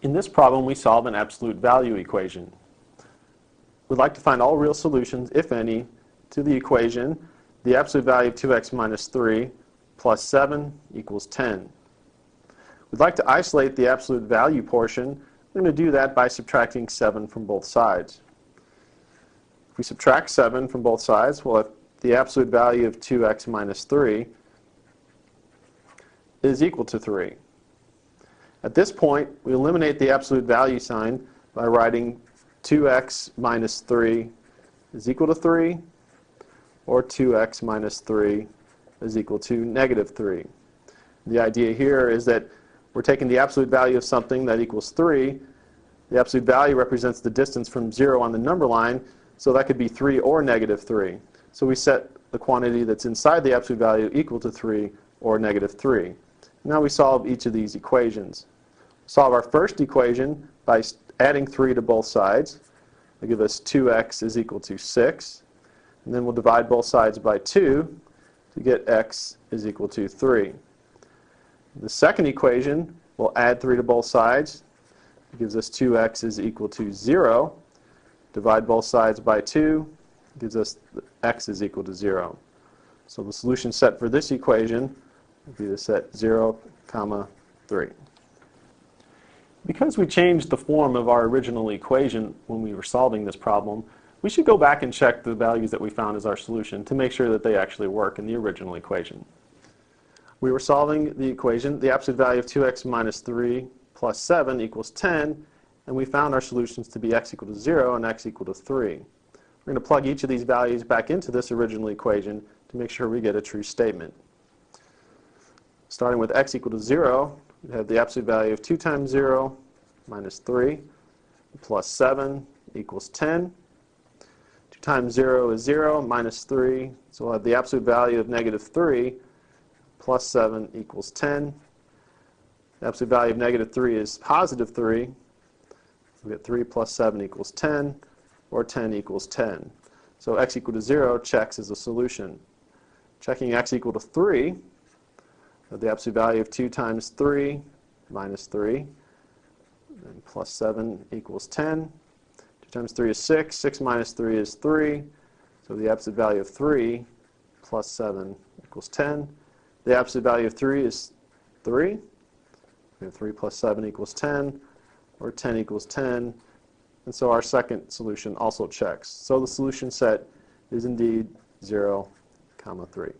In this problem, we solve an absolute value equation. We'd like to find all real solutions, if any, to the equation the absolute value of 2x minus 3 plus 7 equals 10. We'd like to isolate the absolute value portion. We're going to do that by subtracting 7 from both sides. If we subtract 7 from both sides, we'll have the absolute value of 2x minus 3 is equal to 3. At this point, we eliminate the absolute value sign by writing 2x minus 3 is equal to 3, or 2x minus 3 is equal to negative 3. The idea here is that we're taking the absolute value of something that equals 3. The absolute value represents the distance from 0 on the number line, so that could be 3 or negative 3. So we set the quantity that's inside the absolute value equal to 3 or negative 3. Now we solve each of these equations. Solve our first equation by adding 3 to both sides. It'll give us 2x is equal to 6. And then we'll divide both sides by 2 to get x is equal to 3. The second equation, we'll add 3 to both sides. It gives us 2x is equal to 0. Divide both sides by 2. It gives us x is equal to 0. So the solution set for this equation would be the set 0, 3. Because we changed the form of our original equation when we were solving this problem, we should go back and check the values that we found as our solution to make sure that they actually work in the original equation. We were solving the equation, the absolute value of 2x minus 3 plus 7 equals 10, and we found our solutions to be x equal to 0 and x equal to 3. We're going to plug each of these values back into this original equation to make sure we get a true statement. Starting with x equal to 0, we have the absolute value of 2 times 0 minus 3 plus 7 equals 10. 2 times 0 is 0 minus 3, so we'll have the absolute value of negative 3 plus 7 equals 10. The absolute value of negative 3 is positive 3. So we get 3 plus 7 equals 10, or 10 equals 10. So x equal to 0 checks as a solution. Checking x equal to 3, the absolute value of 2 times 3 minus 3, and plus 7 equals 10. 2 times 3 is 6. 6 minus 3 is 3. So the absolute value of 3 plus 7 equals 10. The absolute value of 3 is 3. We have 3 plus 7 equals 10, or 10 equals 10. And so our second solution also checks. So the solution set is indeed 0, 3.